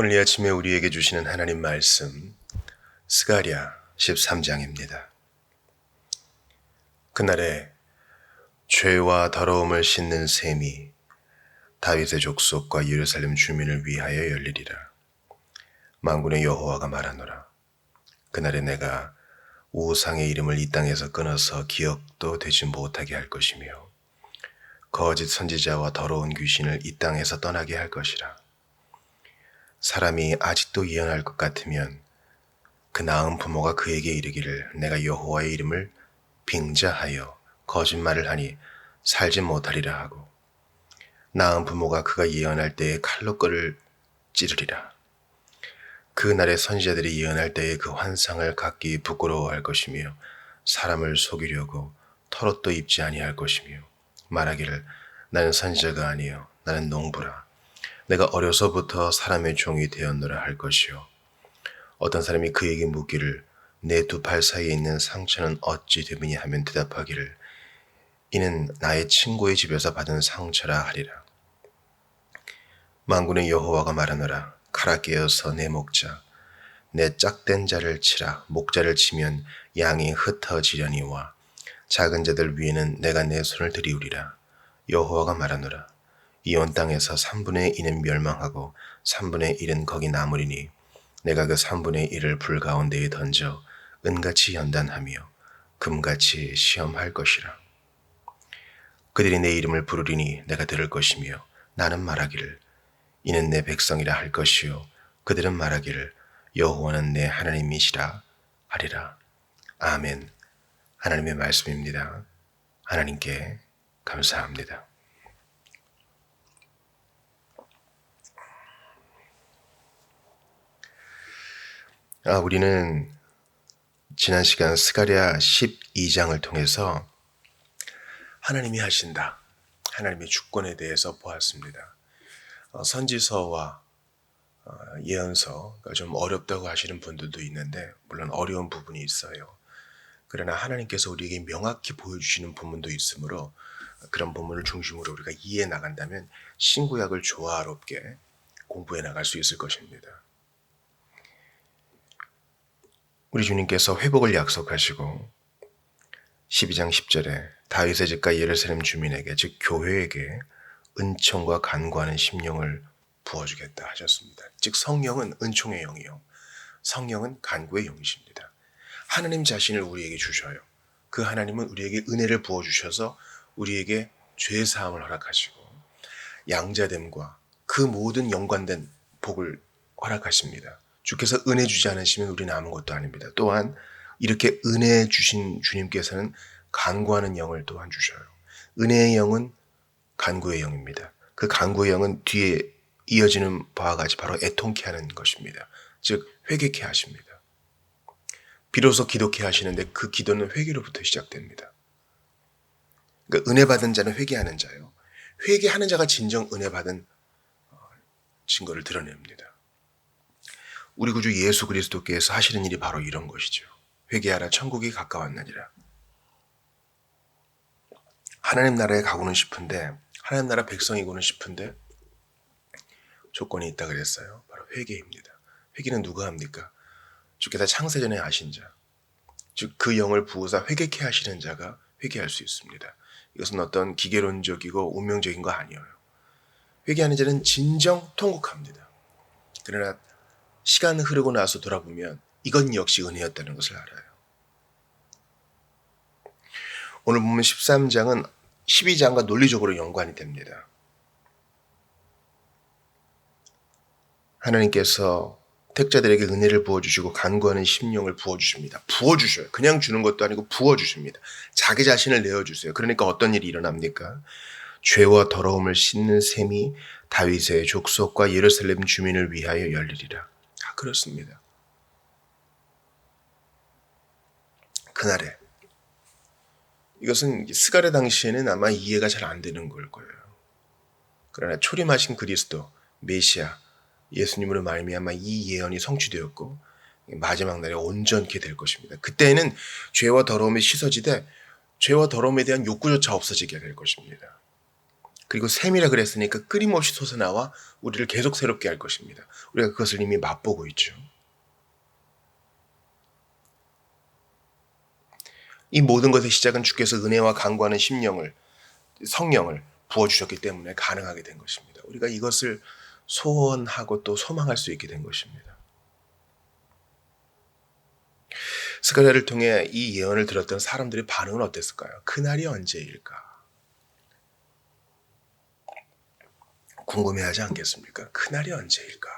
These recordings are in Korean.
오늘 이 아침에 우리에게 주시는 하나님 말씀 스가랴 13장입니다. 그날에 죄와 더러움을 씻는 셈이 다윗의 족속과 예루살렘 주민을 위하여 열리리라. 만군의 여호와가 말하노라. 그날에 내가 우상의 이름을 이 땅에서 끊어서 기억도 되지 못하게 할 것이며 거짓 선지자와 더러운 귀신을 이 땅에서 떠나게 할 것이라. 사람이 아직도 예언할 것 같으면 그 낳은 부모가 그에게 이르기를 내가 여호와의 이름을 빙자하여 거짓말을 하니 살지 못하리라 하고 낳은 부모가 그가 예언할 때에 칼로 뼈를 찌르리라. 그 날에 선지자들이 예언할 때에 그 환상을 갖기 부끄러워할 것이며 사람을 속이려고 털옷도 입지 아니할 것이며 말하기를 나는 선지자가 아니요 나는 농부라. 내가 어려서부터 사람의 종이 되었노라 할 것이요. 어떤 사람이 그에게 묻기를 내 두 팔 사이에 있는 상처는 어찌 됨이냐 하면 대답하기를 이는 나의 친구의 집에서 받은 상처라 하리라. 만군의 여호와가 말하노라. 칼아 깨어서 내 목자 내 짝된 자를 치라. 목자를 치면 양이 흩어지려니와 작은 자들 위에는 내가 내 손을 들이우리라. 여호와가 말하노라. 이 온 땅에서 3분의 1은 멸망하고 3분의 1은 거기 남으리니 내가 그 3분의 1을 불 가운데에 던져 은같이 연단하며 금같이 시험할 것이라. 그들이 내 이름을 부르리니 내가 들을 것이며 나는 말하기를 이는 내 백성이라 할 것이요 그들은 말하기를 여호와는 내 하나님이시라 하리라. 아멘. 하나님의 말씀입니다. 하나님께 감사합니다. 우리는 지난 시간 스가랴 12장을 통해서 하나님이 하신다, 하나님의 주권에 대해서 보았습니다. 선지서와 예언서가 좀 어렵다고 하시는 분들도 있는데 물론 어려운 부분이 있어요. 그러나 하나님께서 우리에게 명확히 보여주시는 부분도 있으므로 그런 부분을 중심으로 우리가 이해해 나간다면 신구약을 조화롭게 공부해 나갈 수 있을 것입니다. 우리 주님께서 회복을 약속하시고 12장 10절에 다윗의 집과 예루살렘 주민에게 즉 교회에게 은총과 간구하는 심령을 부어주겠다 하셨습니다. 즉 성령은 은총의 영이요 성령은 간구의 영이십니다. 하나님 자신을 우리에게 주셔요. 그 하나님은 우리에게 은혜를 부어주셔서 우리에게 죄사함을 허락하시고 양자됨과 그 모든 연관된 복을 허락하십니다. 주께서 은혜 주지 않으시면 우리는 아무것도 아닙니다. 또한 이렇게 은혜 주신 주님께서는 간구하는 영을 또한 주셔요. 은혜의 영은 간구의 영입니다. 그 간구의 영은 뒤에 이어지는 바와 같이 바로 애통케 하는 것입니다. 즉 회개케 하십니다. 비로소 기도케 하시는데 그 기도는 회개로부터 시작됩니다. 그러니까 은혜 받은 자는 회개하는 자요. 회개하는 자가 진정 은혜 받은 증거를 드러냅니다. 우리 구주 예수 그리스도께서 하시는 일이 바로 이런 것이죠. 회개하라 천국이 가까웠느니라. 하나님 나라에 가고는 싶은데 하나님 나라 백성이고는 싶은데 조건이 있다 그랬어요. 바로 회개입니다. 회개는 누가 합니까? 주께서 창세전에 하신 자, 즉 그 영을 부으사 회개케 하시는 자가 회개할 수 있습니다. 이것은 어떤 기계론적이고 운명적인 거 아니에요. 회개하는 자는 진정 통곡합니다. 그러나 시간 흐르고 나서 돌아보면 이건 역시 은혜였다는 것을 알아요. 오늘 보면 13장은 12장과 논리적으로 연관이 됩니다. 하나님께서 택자들에게 은혜를 부어주시고 간구하는 심령을 부어주십니다. 부어주셔요. 그냥 주는 것도 아니고 부어주십니다. 자기 자신을 내어주세요. 그러니까 어떤 일이 일어납니까? 죄와 더러움을 씻는 셈이 다윗의 족속과 예루살렘 주민을 위하여 열리리라. 그렇습니다. 그날에 이것은 스가랴 당시에는 아마 이해가 잘 안 되는 걸 거예요. 그러나 초림하신 그리스도 메시아 예수님으로 말미암아 이 예언이 성취되었고 마지막 날에 온전케 될 것입니다. 그때는 죄와 더러움이 씻어지되 죄와 더러움에 대한 욕구조차 없어지게 될 것입니다. 그리고 샘이라 그랬으니까 끊임없이 솟아나와 우리를 계속 새롭게 할 것입니다. 우리가 그것을 이미 맛보고 있죠. 이 모든 것의 시작은 주께서 은혜와 강구하는 성령을 부어주셨기 때문에 가능하게 된 것입니다. 우리가 이것을 소원하고 또 소망할 수 있게 된 것입니다. 스가랴를 통해 이 예언을 들었던 사람들의 반응은 어땠을까요? 그날이 언제일까? 궁금해하지 않겠습니까? 그날이 언제일까?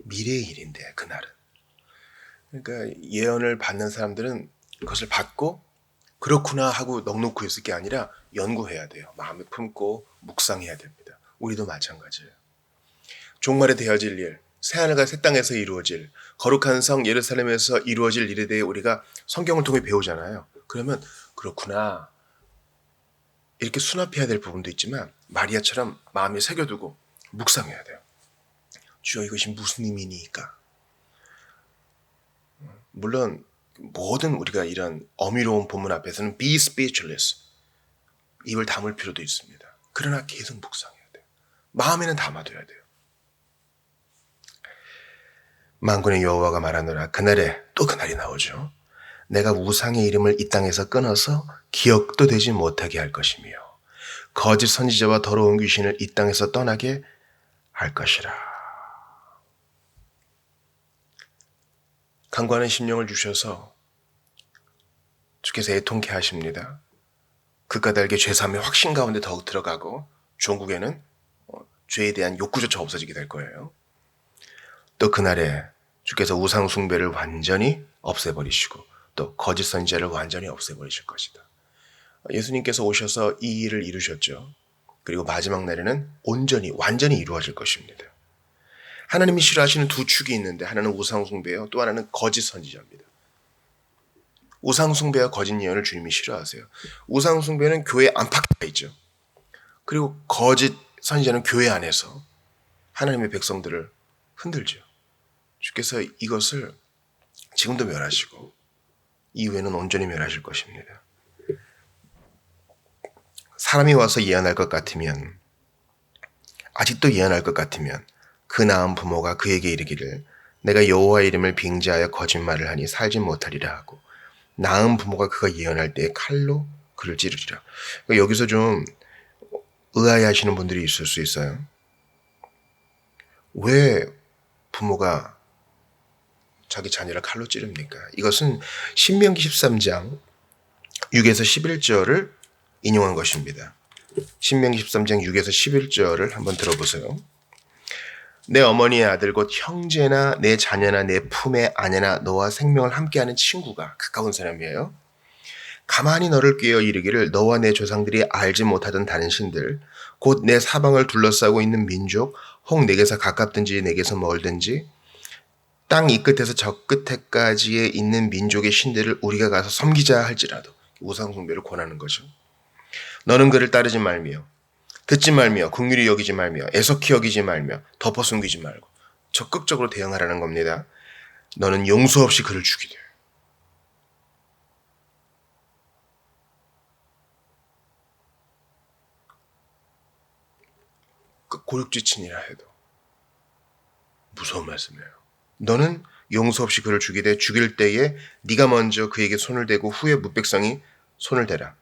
미래의 일인데 그날은. 그러니까 예언을 받는 사람들은 그것을 받고 그렇구나 하고 넋놓고 있을 게 아니라 연구해야 돼요. 마음에 품고 묵상해야 됩니다. 우리도 마찬가지예요. 종말에 되어질 일, 새하늘과 새 땅에서 이루어질 거룩한 성 예루살렘에서 이루어질 일에 대해 우리가 성경을 통해 배우잖아요. 그러면 그렇구나 이렇게 수납해야 될 부분도 있지만 마리아처럼 마음에 새겨두고 묵상해야 돼요. 주여 이것이 무슨 의미니까? 물론 모든 우리가 이런 어미로운 본문 앞에서는 be speechless 입을 다물 필요도 있습니다. 그러나 계속 묵상해야 돼요. 마음에는 담아둬야 돼요. 만군의 여호와가 말하노라. 그날에 또 그날이 나오죠. 내가 우상의 이름을 이 땅에서 끊어서 기억도 되지 못하게 할 것이며 거짓 선지자와 더러운 귀신을 이 땅에서 떠나게 할 것이라. 강구하는 심령을 주셔서 주께서 애통케 하십니다. 그 까닭에 죄사함의 확신 가운데 더욱 들어가고 종국에는 죄에 대한 욕구조차 없어지게 될 거예요. 또 그날에 주께서 우상 숭배를 완전히 없애버리시고 또 거짓 선지자를 완전히 없애버리실 것이다. 예수님께서 오셔서 이 일을 이루셨죠. 그리고 마지막 날에는 완전히 이루어질 것입니다. 하나님이 싫어하시는 두 축이 있는데 하나는 우상 숭배요, 또 하나는 거짓 선지자입니다. 우상 숭배와 거짓 예언을 주님이 싫어하세요. 우상 숭배는 교회 안팎에 있죠. 그리고 거짓 선지자는 교회 안에서 하나님의 백성들을 흔들죠. 주께서 이것을 지금도 멸하시고 이후에는 온전히 멸하실 것입니다. 사람이 와서 예언할 것 같으면, 아직도 예언할 것 같으면 그 낳은 부모가 그에게 이르기를 내가 여호와의 이름을 빙자하여 거짓말을 하니 살지 못하리라 하고 낳은 부모가 그가 예언할 때에 칼로 그를 찌르리라. 그러니까 여기서 좀 의아해하시는 분들이 있을 수 있어요. 왜 부모가 자기 자녀를 칼로 찌릅니까? 이것은 신명기 13장 6에서 11절을 인용한 것입니다. 신명기 13장 6에서 11절을 한번 들어보세요. 내 어머니의 아들 곧 형제나 내 자녀나 내 품의 아내나 너와 생명을 함께하는 친구가 가까운 사람이에요. 가만히 너를 꾀어 이르기를 너와 내 조상들이 알지 못하던 다른 신들 곧 내 사방을 둘러싸고 있는 민족 혹 내게서 가깝든지 내게서 멀든지 땅 이 끝에서 저 끝에까지에 있는 민족의 신들을 우리가 가서 섬기자 할지라도 우상 숭배를 권하는 거죠. 너는 그를 따르지 말며 듣지 말며 긍휼히 여기지 말며 애석히 여기지 말며 덮어 숨기지 말고 적극적으로 대응하라는 겁니다. 너는 용서 없이 그를 죽이되 고육지친이라 해도 무서운 말씀이에요. 너는 용서 없이 그를 죽이되 죽일 때에 네가 먼저 그에게 손을 대고 후에 뭇백성이 손을 대라.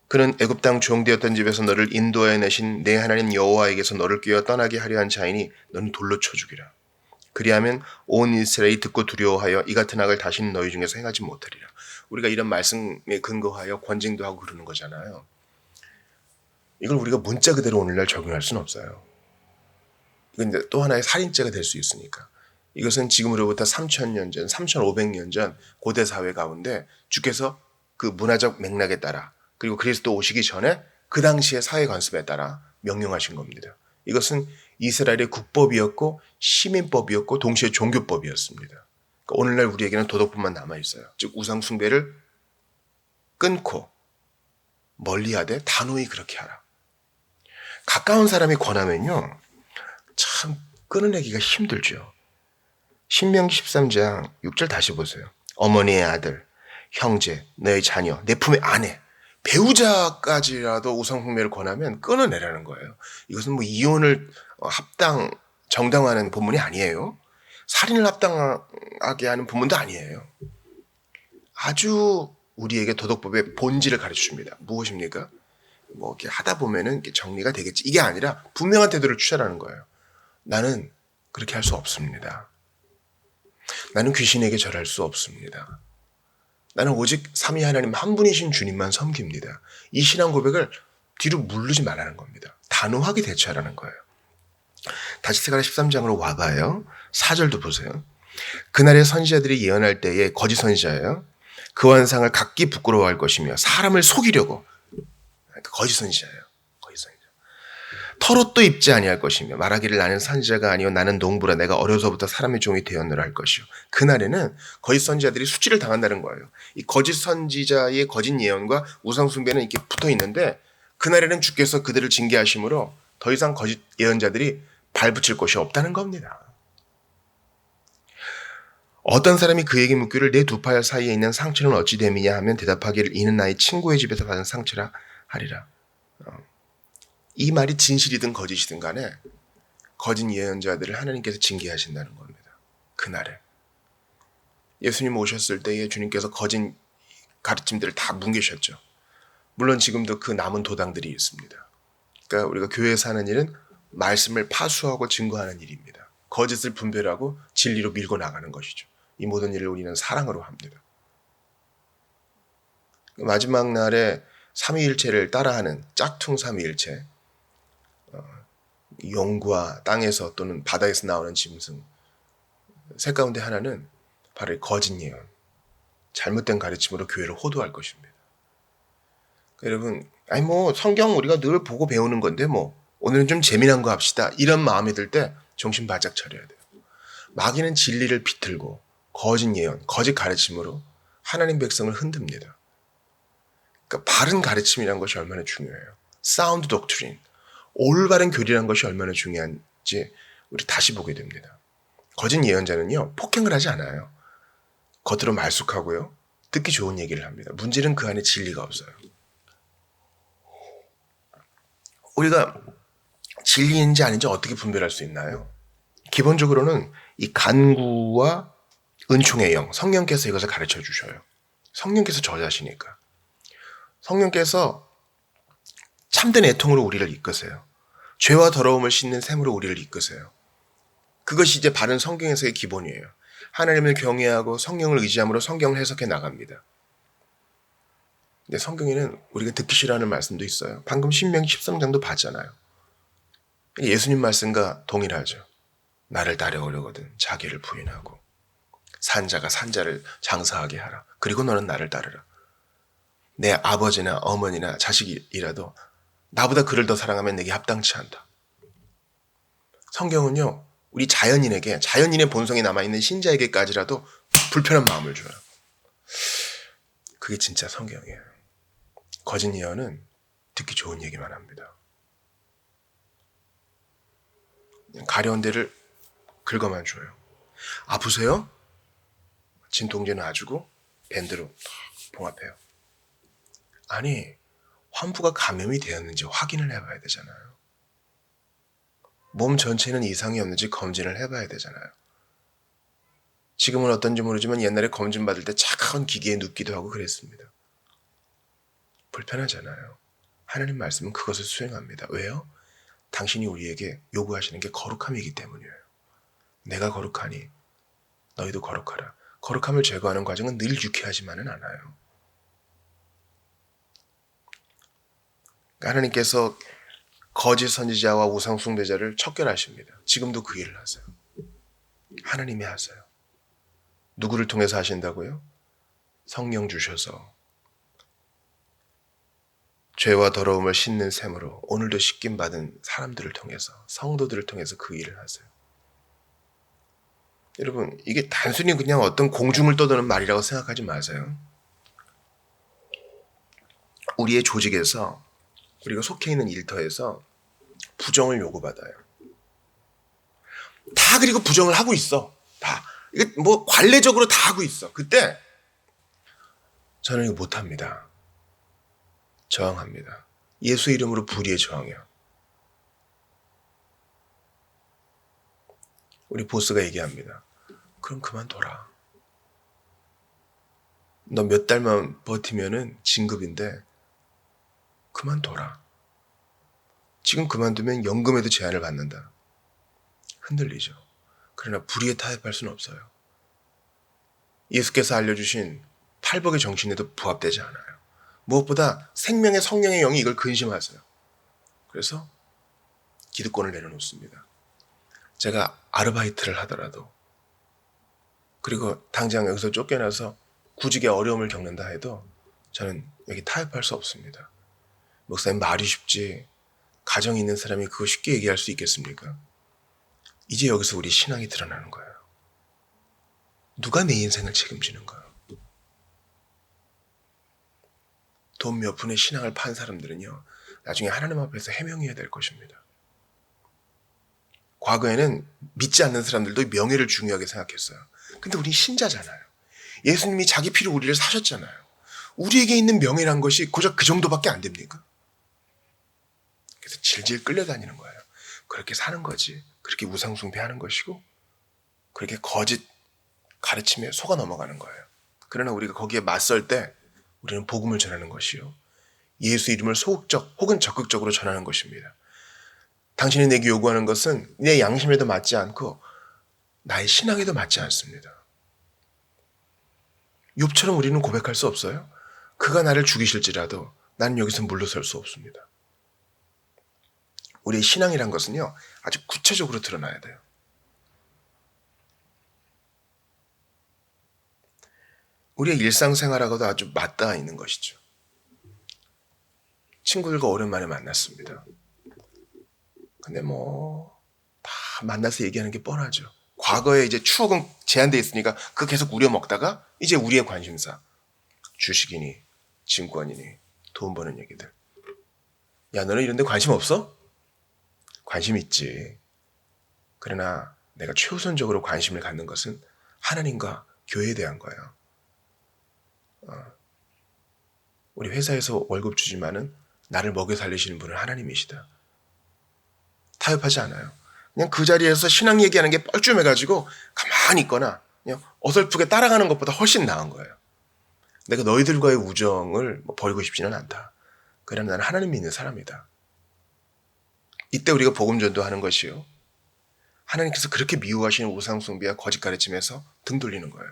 그는 애굽 땅 종되었던 집에서 너를 인도하여 내신 내 하나님 여호와에게서 너를 꿰어 떠나게 하려 한 자이니 너는 돌로 쳐 죽이라. 그리하면 온 이스라엘이 듣고 두려워하여 이 같은 악을 다시는 너희 중에서 행하지 못하리라. 우리가 이런 말씀에 근거하여 권징도 하고 그러는 거잖아요. 이걸 우리가 문자 그대로 오늘날 적용할 수는 없어요. 이건 이제 또 하나의 살인죄가 될 수 있으니까. 이것은 지금으로부터 3,000년 전, 3,500년 전 고대 사회 가운데 주께서 그 문화적 맥락에 따라 그리고 그리스도 오시기 전에 그 당시의 사회 관습에 따라 명령하신 겁니다. 이것은 이스라엘의 국법이었고 시민법이었고 동시에 종교법이었습니다. 그러니까 오늘날 우리에게는 도덕법만 남아있어요. 즉 우상 숭배를 끊고 멀리하되 단호히 그렇게 하라. 가까운 사람이 권하면요 참 끊어내기가 힘들죠. 신명기 13장 6절 다시 보세요. 어머니의 아들, 형제, 너의 자녀, 내 품의 아내, 배우자까지라도 우상숭배를 권하면 끊어내라는 거예요. 이것은 뭐 이혼을 정당화하는 본문이 아니에요. 살인을 합당하게 하는 본문도 아니에요. 아주 우리에게 도덕법의 본질을 가르쳐 줍니다. 무엇입니까? 뭐 이렇게 하다 보면은 이렇게 정리가 되겠지. 이게 아니라 분명한 태도를 취하라는 거예요. 나는 그렇게 할 수 없습니다. 나는 귀신에게 절할 수 없습니다. 나는 오직 삼위 하나님 한 분이신 주님만 섬깁니다. 이 신앙 고백을 뒤로 물르지 말라는 겁니다. 단호하게 대처하라는 거예요. 다시 스가랴 13장으로 와봐요. 4절도 보세요. 그날의 선지자들이 예언할 때에 거짓 선지자예요. 그 환상을 각기 부끄러워할 것이며 사람을 속이려고, 그러니까 거짓 선지자예요. 거짓 선지자. 털옷도 입지 아니할 것이며 말하기를 나는 선지자가 아니요 나는 농부라 내가 어려서부터 사람의 종이 되었노라 할 것이요. 그날에는 거짓 선지자들이 수치를 당한다는 거예요. 이 거짓 선지자의 거짓 예언과 우상 숭배는 이렇게 붙어 있는데 그날에는 주께서 그들을 징계하심으로 더 이상 거짓 예언자들이 발붙일 곳이 없다는 겁니다. 어떤 사람이 그에게 묻기를 내 두 팔 사이에 있는 상처는 어찌 됨이냐 하면 대답하기를 이는 나의 친구의 집에서 받은 상처라 하리라. 이 말이 진실이든 거짓이든 간에 거짓 예언자들을 하나님께서 징계하신다는 겁니다. 그날에. 예수님 오셨을 때에 주님께서 거짓 가르침들을 다 뭉개셨죠. 물론 지금도 그 남은 도당들이 있습니다. 그러니까 우리가 교회에서 하는 일은 말씀을 파수하고 증거하는 일입니다. 거짓을 분별하고 진리로 밀고 나가는 것이죠. 이 모든 일을 우리는 사랑으로 합니다. 마지막 날에 삼위일체를 따라하는 짝퉁 삼위일체, 용과 땅에서 또는 바다에서 나오는 짐승, 셋 가운데 하나는 바로 거짓 예언, 잘못된 가르침으로 교회를 호도할 것입니다. 여러분, 성경 우리가 늘 보고 배우는 건데 오늘은 좀 재미난 거 합시다. 이런 마음이 들 때 정신 바짝 차려야 돼요. 마귀는 진리를 비틀고 거짓 예언, 거짓 가르침으로 하나님 백성을 흔듭니다. 그러니까 바른 가르침이라는 것이 얼마나 중요해요. 사운드 독트린, 올바른 교리라는 것이 얼마나 중요한지 우리 다시 보게 됩니다. 거짓 예언자는요, 폭행을 하지 않아요. 겉으로 말쑥하고요, 듣기 좋은 얘기를 합니다. 문제는 그 안에 진리가 없어요. 우리가 진리인지 아닌지 어떻게 분별할 수 있나요? 기본적으로는 이 간구와 은총의 영, 성령께서 이것을 가르쳐 주셔요. 성령께서 저자시니까. 성령께서 참된 애통으로 우리를 이끄세요. 죄와 더러움을 씻는 샘으로 우리를 이끄세요. 그것이 이제 바른 성경에서의 기본이에요. 하나님을 경외하고 성령을 의지함으로 성경을 해석해 나갑니다. 근데 성경에는 우리가 듣기 싫어하는 말씀도 있어요. 방금 신명기 13장도 봤잖아요. 예수님 말씀과 동일하죠. 나를 따르려거든 자기를 부인하고 산자가 산자를 장사하게 하라. 그리고 너는 나를 따르라. 내 아버지나 어머니나 자식이라도 나보다 그를 더 사랑하면 내게 합당치 않다. 성경은요, 우리 자연인의 본성이 남아있는 신자에게까지라도 불편한 마음을 줘요. 그게 진짜 성경이에요. 거짓 예언은 듣기 좋은 얘기만 합니다. 가려운 데를 긁어만 줘요. 아프세요? 진통제 놔주고 밴드로 봉합해요. 아니, 환부가 감염이 되었는지 확인을 해봐야 되잖아요. 몸 전체는 이상이 없는지 검진을 해봐야 되잖아요. 지금은 어떤지 모르지만 옛날에 검진 받을 때 차가운 기계에 눕기도 하고 그랬습니다. 불편하잖아요. 하나님 말씀은 그것을 수행합니다. 왜요? 당신이 우리에게 요구하시는 게 거룩함이기 때문이에요. 내가 거룩하니 너희도 거룩하라. 거룩함을 제거하는 과정은 늘 유쾌하지만은 않아요. 하나님께서 거짓 선지자와 우상 숭배자를 척결하십니다. 지금도 그 일을 하세요. 하나님이 하세요. 누구를 통해서 하신다고요? 성령 주셔서 죄와 더러움을 씻는 셈으로 오늘도 씻김 받은 사람들을 통해서, 성도들을 통해서 그 일을 하세요. 여러분, 이게 단순히 그냥 어떤 공중을 떠도는 말이라고 생각하지 마세요. 우리의 조직에서, 우리가 속해 있는 일터에서 부정을 요구받아요. 다 그리고 부정을 하고 있어. 다. 이게 관례적으로 다 하고 있어. 그때 저는 이거 못합니다. 저항합니다. 예수 이름으로 불의에 저항해요. 우리 보스가 얘기합니다. 그럼 그만둬라. 너 몇 달만 버티면은 진급인데 그만둬라. 지금 그만두면 연금에도 제한을 받는다. 흔들리죠. 그러나 불의에 타협할 수는 없어요. 예수께서 알려주신 팔복의 정신에도 부합되지 않아요. 무엇보다 생명의 성령의 영이 이걸 근심하세요. 그래서 기득권을 내려놓습니다. 제가 아르바이트를 하더라도, 그리고 당장 여기서 쫓겨나서 구직에 어려움을 겪는다 해도 저는 여기 타협할 수 없습니다. 목사님, 말이 쉽지 가정이 있는 사람이 그거 쉽게 얘기할 수 있겠습니까? 이제 여기서 우리 신앙이 드러나는 거예요. 누가 내 인생을 책임지는가? 돈 몇 푼의 신앙을 판 사람들은요, 나중에 하나님 앞에서 해명해야 될 것입니다. 과거에는 믿지 않는 사람들도 명예를 중요하게 생각했어요. 근데 우리 신자잖아요. 예수님이 자기 피로 우리를 사셨잖아요. 우리에게 있는 명예란 것이 고작 그 정도밖에 안 됩니까? 그래서 질질 끌려다니는 거예요. 그렇게 사는 거지. 그렇게 우상숭배하는 것이고, 그렇게 거짓 가르침에 속아 넘어가는 거예요. 그러나 우리가 거기에 맞설 때 우리는 복음을 전하는 것이요, 예수 이름을 소극적 혹은 적극적으로 전하는 것입니다. 당신이 내게 요구하는 것은 내 양심에도 맞지 않고 나의 신앙에도 맞지 않습니다. 욥처럼 우리는 고백할 수 없어요? 그가 나를 죽이실지라도 나는 여기서 물러설 수 없습니다. 우리의 신앙이란 것은요, 아주 구체적으로 드러나야 돼요. 우리의 일상생활하고도 아주 맞닿아 있는 것이죠. 친구들과 오랜만에 만났습니다. 근데 다 만나서 얘기하는 게 뻔하죠. 과거에 이제 추억은 제한되어 있으니까 그 계속 우려먹다가 이제 우리의 관심사, 주식이니 증권이니 돈 버는 얘기들. 야, 너는 이런 데 관심 없어? 관심 있지. 그러나 내가 최우선적으로 관심을 갖는 것은 하나님과 교회에 대한 거예요. 우리 회사에서 월급 주지만은 나를 먹여 살리시는 분은 하나님이시다. 타협하지 않아요. 그냥 그 자리에서 신앙 얘기하는 게 뻘쭘해가지고 가만히 있거나 그냥 어설프게 따라가는 것보다 훨씬 나은 거예요. 내가 너희들과의 우정을 버리고 싶지는 않다. 그러나 나는 하나님 믿는 사람이다. 이때 우리가 복음 전도하는 것이요, 하나님께서 그렇게 미워하시는 우상숭배와 거짓 가르침에서 등 돌리는 거예요.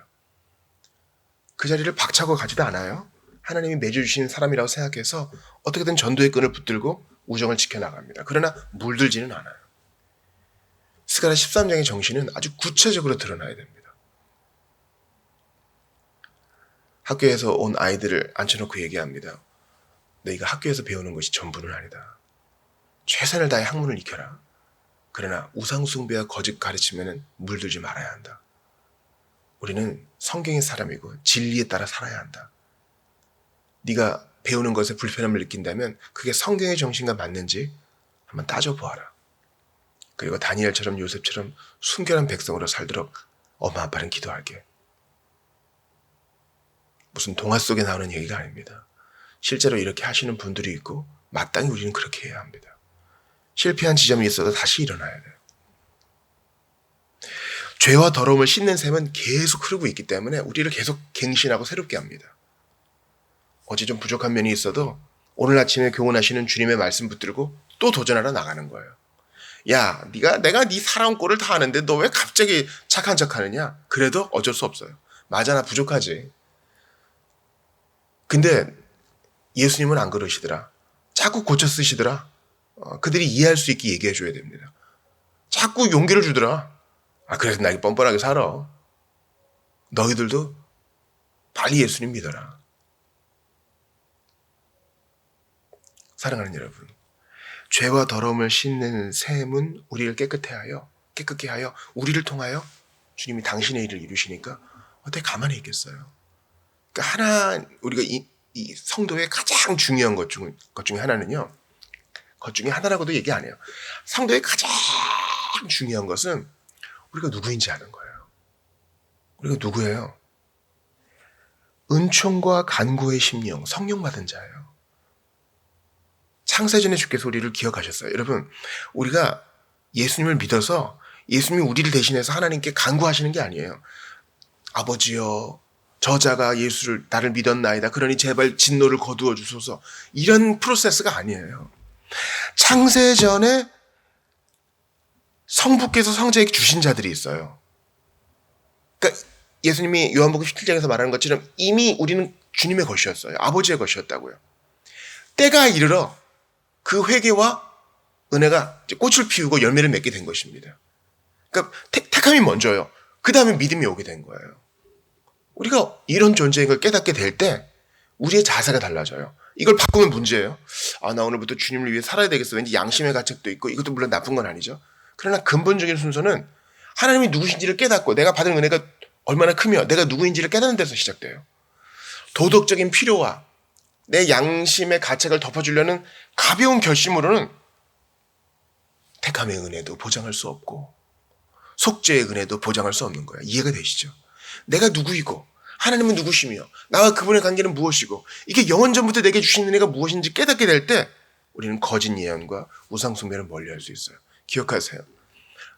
그 자리를 박차고 가지도 않아요. 하나님이 맺어주신 사람이라고 생각해서 어떻게든 전도의 끈을 붙들고 우정을 지켜나갑니다. 그러나 물들지는 않아요. 스가랴 13장의 정신은 아주 구체적으로 드러나야 됩니다. 학교에서 온 아이들을 앉혀놓고 얘기합니다. 너희가 학교에서 배우는 것이 전부는 아니다. 최선을 다해 학문을 익혀라. 그러나 우상숭배와 거짓 가르치면 물들지 말아야 한다. 우리는 성경의 사람이고 진리에 따라 살아야 한다. 네가 배우는 것에 불편함을 느낀다면 그게 성경의 정신과 맞는지 한번 따져보아라. 그리고 다니엘처럼 요셉처럼 순결한 백성으로 살도록 엄마 아빠는 기도할게. 무슨 동화 속에 나오는 얘기가 아닙니다. 실제로 이렇게 하시는 분들이 있고 마땅히 우리는 그렇게 해야 합니다. 실패한 지점이 있어도 다시 일어나야 돼요. 죄와 더러움을 씻는 셈은 계속 흐르고 있기 때문에 우리를 계속 갱신하고 새롭게 합니다. 어제 좀 부족한 면이 있어도 오늘 아침에 교훈하시는 주님의 말씀 붙들고 또 도전하러 나가는 거예요. 야, 내가 네 살아온 꼴을 다 아는데 너 왜 갑자기 착한 척 하느냐? 그래도 어쩔 수 없어요. 맞아, 나 부족하지. 근데 예수님은 안 그러시더라. 자꾸 고쳐 쓰시더라. 그들이 이해할 수 있게 얘기해 줘야 됩니다. 자꾸 용기를 주더라. 그래서 나 뻔뻔하게 살아. 너희들도 빨리 예수님 믿어라. 사랑하는 여러분, 죄와 더러움을 씻는 셈은 우리를 깨끗게 하여 우리를 통하여 주님이 당신의 일을 이루시니까 어떻게 가만히 있겠어요? 그러니까 우리가 이 성도의 가장 중요한 것 중에 하나는요, 것 중에 하나라고도 얘기 안 해요. 성도의 가장 중요한 것은 우리가 누구인지 아는 거예요. 우리가 누구예요? 은총과 간구의 심령, 성령 받은 자예요. 창세전에 주께서 우리를 기억하셨어요. 여러분, 우리가 예수님을 믿어서 예수님이 우리를 대신해서 하나님께 간구하시는 게 아니에요. 아버지여, 저자가 나를 믿었나이다. 그러니 제발 진노를 거두어 주소서. 이런 프로세스가 아니에요. 창세전에 성부께서 성자에게 주신 자들이 있어요. 그러니까 예수님이 요한복음 17장에서 말하는 것처럼 이미 우리는 주님의 것이었어요. 아버지의 것이었다고요. 때가 이르러 그 회개와 은혜가 꽃을 피우고 열매를 맺게 된 것입니다. 그러니까 택함이 먼저요. 그 다음에 믿음이 오게 된 거예요. 우리가 이런 존재인 걸 깨닫게 될 때 우리의 자세가 달라져요. 이걸 바꾸면 문제예요. 나 오늘부터 주님을 위해 살아야 되겠어. 왠지 양심의 가책도 있고 이것도 물론 나쁜 건 아니죠. 그러나 근본적인 순서는 하나님이 누구신지를 깨닫고 내가 받은 은혜가 얼마나 크며 내가 누구인지를 깨닫는 데서 시작돼요. 도덕적인 필요와 내 양심의 가책을 덮어주려는 가벼운 결심으로는 택함의 은혜도 보장할 수 없고 속죄의 은혜도 보장할 수 없는 거예요. 이해가 되시죠? 내가 누구이고 하나님은 누구시며 나와 그분의 관계는 무엇이고 이게 영원전부터 내게 주신 은혜가 무엇인지 깨닫게 될 때 우리는 거짓 예언과 우상 숭배를 멀리할 수 있어요. 기억하세요.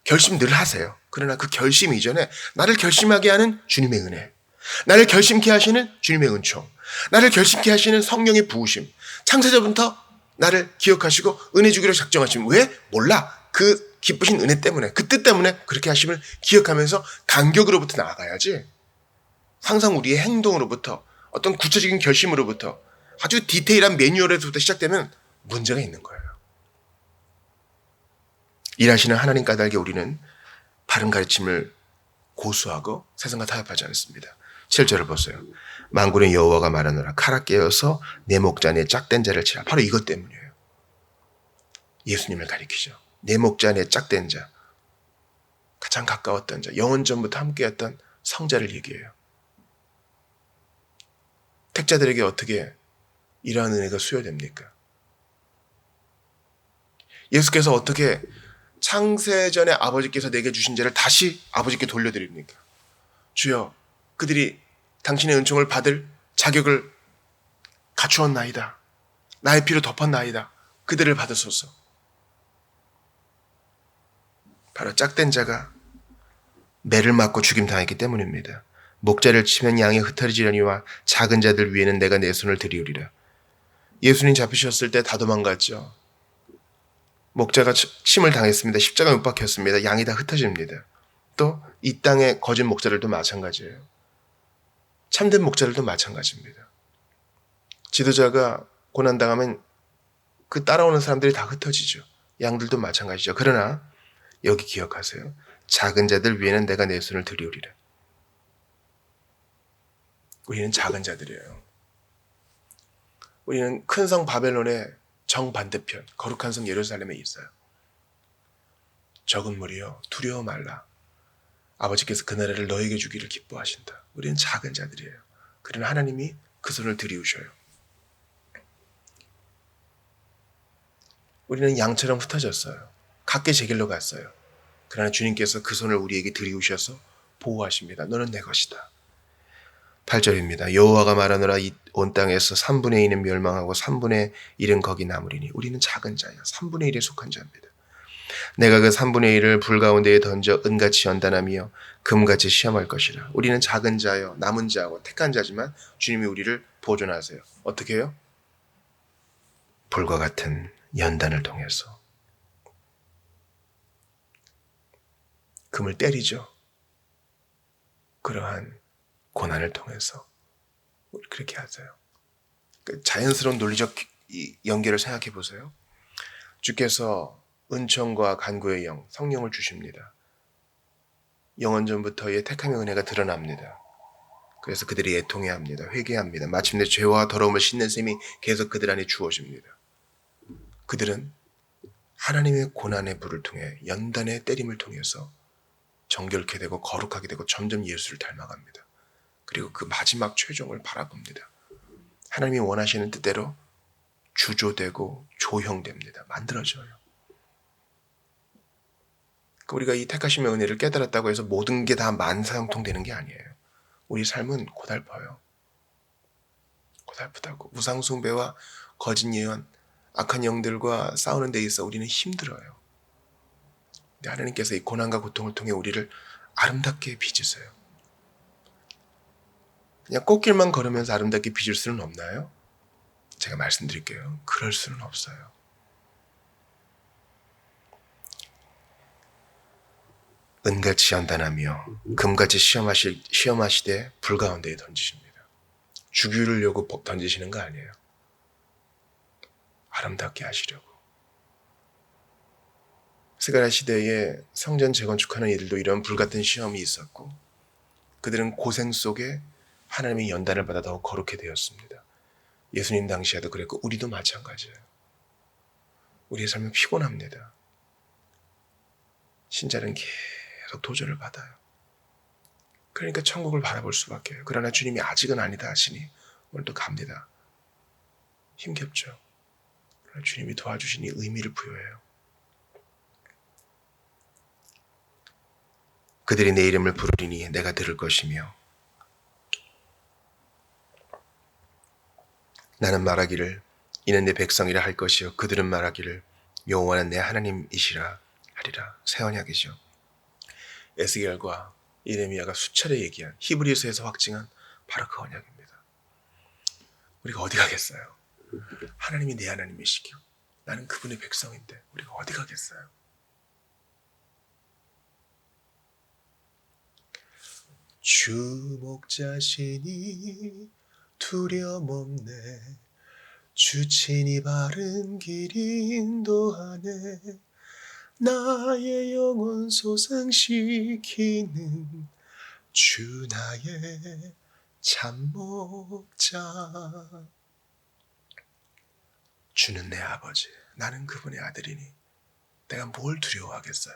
결심 늘 하세요. 그러나 그 결심 이전에 나를 결심하게 하는 주님의 은혜, 나를 결심케 하시는 주님의 은총, 나를 결심케 하시는 성령의 부으심, 창세전부터 나를 기억하시고 은혜 주기로 작정하심. 왜? 몰라. 그 기쁘신 은혜 때문에, 그 뜻 때문에 그렇게 하심을 기억하면서 간격으로부터 나아가야지. 항상 우리의 행동으로부터 어떤 구체적인 결심으로부터 아주 디테일한 매뉴얼에서부터 시작되면 문제가 있는 거예요. 일하시는 하나님 까닭에 우리는 바른 가르침을 고수하고 세상과 타협하지 않습니다. 7절을 보세요. 만군의 여호와가 말하노라 칼아 깨어서 내 목자 내 짝된 자를 치라. 바로 이것 때문이에요. 예수님을 가리키죠. 내 목자 내 짝된 자, 가장 가까웠던 자, 영원전부터 함께했던 성자를 얘기해요. 택자들에게 어떻게 이러한 은혜가 수여됩니까? 예수께서 어떻게 창세전에 아버지께서 내게 주신 자를 다시 아버지께 돌려드립니까? 주여, 그들이 당신의 은총을 받을 자격을 갖추었나이다. 나의 피로 덮었나이다. 그들을 받으소서. 바로 짝된 자가 매를 맞고 죽임당했기 때문입니다. 목자를 치면 양이 흩어지려니와 작은 자들 위에는 내가 내 손을 들이우리라. 예수님 잡히셨을 때 다 도망갔죠. 목자가 침을 당했습니다. 십자가에 못 박혔습니다. 양이 다 흩어집니다. 또 이 땅의 거짓 목자들도 마찬가지예요. 참된 목자들도 마찬가지입니다. 지도자가 고난당하면 그 따라오는 사람들이 다 흩어지죠. 양들도 마찬가지죠. 그러나 여기 기억하세요. 작은 자들 위에는 내가 내 손을 들이우리라. 우리는 작은 자들이에요. 우리는 큰 성 바벨론의 정반대편 거룩한 성 예루살렘에 있어요. 적은 무리여 두려워 말라. 아버지께서 그 나라를 너에게 주기를 기뻐하신다. 우리는 작은 자들이에요. 그러나 하나님이 그 손을 들이우셔요. 우리는 양처럼 흩어졌어요. 각기 제 길로 갔어요. 그러나 주님께서 그 손을 우리에게 들이우셔서 보호하십니다. 너는 내 것이다. 8절입니다. 여호와가 말하노라 이 온 땅에서 3분의 2는 멸망하고 3분의 1은 거기 남으리니 우리는 작은 자야. 3분의 1에 속한 자입니다. 내가 그 3분의 1을 불 가운데에 던져 은같이 연단하며 금같이 시험할 것이라. 우리는 작은 자요, 남은 자고 택한 자지만 주님이 우리를 보존하세요. 어떻게 해요? 불과 같은 연단을 통해서 금을 때리죠. 그러한 고난을 통해서 그렇게 하세요. 자연스러운 논리적 연계를 생각해 보세요. 주께서 은총과 간구의 영, 성령을 주십니다. 영원전부터의 택함의 은혜가 드러납니다. 그래서 그들이 애통해합니다. 회개합니다. 마침내 죄와 더러움을 씻는 셈이 계속 그들 안에 주어집니다. 그들은 하나님의 고난의 불을 통해 연단의 때림을 통해서 정결케 되고 거룩하게 되고 점점 예수를 닮아갑니다. 그리고 그 마지막 최종을 바라봅니다. 하나님이 원하시는 뜻대로 주조되고 조형됩니다. 만들어져요. 우리가 이 택하심의 은혜를 깨달았다고 해서 모든 게 다 만사형통되는 게 아니에요. 우리 삶은 고달퍼요. 고달프다고. 우상숭배와 거짓 예언, 악한 영들과 싸우는 데 있어 우리는 힘들어요. 근데 하나님께서 이 고난과 고통을 통해 우리를 아름답게 빚으세요. 그냥 꽃길만 걸으면서 아름답게 빚을 수는 없나요? 제가 말씀드릴게요. 그럴 수는 없어요. 은같이 연단하며 금같이 시험하시되 불가운데에 던지십니다. 죽이려고 던지시는 거 아니에요. 아름답게 하시려고. 스가랴 시대에 성전 재건축하는 이들도 이런 불같은 시험이 있었고 그들은 고생 속에 하나님의 연단을 받아 더 거룩해 되었습니다. 예수님 당시에도 그랬고 우리도 마찬가지예요. 우리의 삶은 피곤합니다. 신자는 계속 도전을 받아요. 그러니까 천국을 바라볼 수밖에 해요. 그러나 주님이 아직은 아니다 하시니 오늘도 갑니다. 힘겹죠. 그러나 주님이 도와주시니 의미를 부여해요. 그들이 내 이름을 부르리니 내가 들을 것이며 나는 말하기를 이는 내 백성이라 할 것이요 그들은 말하기를 여호와는 내 하나님이시라 하리라. 새 언약이죠. 에스겔과 예레미야가 수차례 얘기한 히브리서에서 확증한 바로 그 언약입니다. 우리가 어디 가겠어요? 하나님이 내 하나님이시기요 나는 그분의 백성인데 우리가 어디 가겠어요? 주 목자시니 두려움 없네 주 친히 바른 길 인도하네 나의 영혼 소생시키는 주 나의 참 목자. 주는 내 아버지 나는 그분의 아들이니 내가 뭘 두려워하겠어요.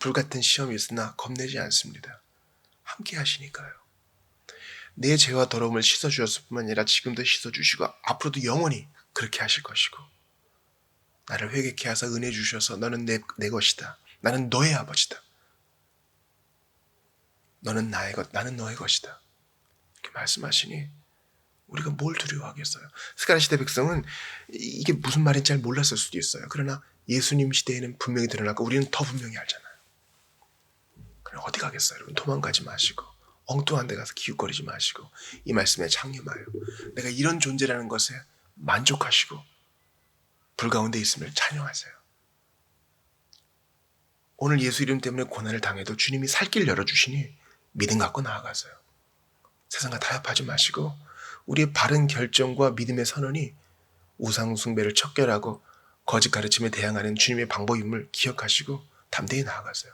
불같은 시험이 있으나 겁내지 않습니다. 함께 하시니까요. 내 죄와 더러움을 씻어주셨을 뿐만 아니라 지금도 씻어주시고 앞으로도 영원히 그렇게 하실 것이고 나를 회개케 하사 은혜 주셔서 너는 내 것이다. 나는 너의 아버지다. 너는 나의 것, 나는 너의 것이다. 이렇게 말씀하시니 우리가 뭘 두려워하겠어요. 스가랴 시대 백성은 이게 무슨 말인지 잘 몰랐을 수도 있어요. 그러나 예수님 시대에는 분명히 드러났고 우리는 더 분명히 알잖아요. 그럼 어디 가겠어요? 여러분 도망가지 마시고 엉뚱한 데 가서 기웃거리지 마시고 이 말씀에 창념하여 내가 이런 존재라는 것에 만족하시고 불 가운데 있음을 찬양하세요. 오늘 예수 이름 때문에 고난을 당해도 주님이 살 길 열어주시니 믿음 갖고 나아가세요. 세상과 타협하지 마시고 우리의 바른 결정과 믿음의 선언이 우상 숭배를 척결하고 거짓 가르침에 대항하는 주님의 방법임을 기억하시고 담대히 나아가세요.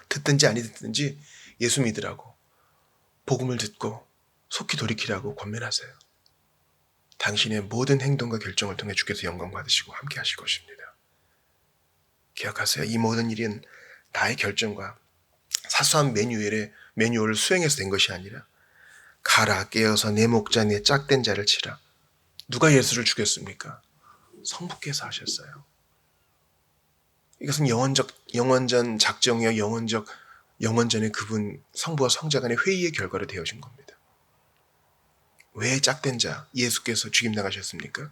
듣든지 아니 듣든지 예수 믿으라고 복음을 듣고 속히 돌이키라고 권면하세요. 당신의 모든 행동과 결정을 통해 주께서 영광 받으시고 함께 하실 것입니다. 기억하세요. 이 모든 일은 나의 결정과 사소한 매뉴얼을 수행해서 된 것이 아니라 가라 깨어서 내 목자 내 짝된 자를 치라. 누가 예수를 죽였습니까? 성부께서 하셨어요. 이것은 영원전 작정이요 영원전의 그분 성부와 성자 간의 회의의 결과로 되어진 겁니다. 왜 짝된 자 예수께서 죽임당하셨습니까?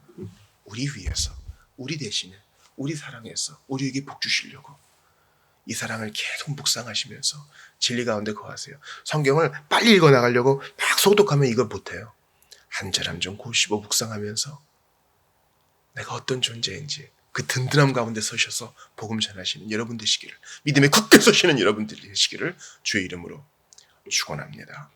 우리 위해서, 우리 대신에, 우리 사랑해서 우리에게 복 주시려고 이 사랑을 계속 묵상하시면서 진리 가운데 거하세요. 성경을 빨리 읽어나가려고 막 소독하면 이걸 못해요. 한 절 한 절 고시고 묵상하면서 내가 어떤 존재인지 그 든든함 가운데 서셔서 복음 전하시는 여러분 되시기를, 믿음에 굳게 서시는 여러분들 되시기를 주의 이름으로 축원합니다.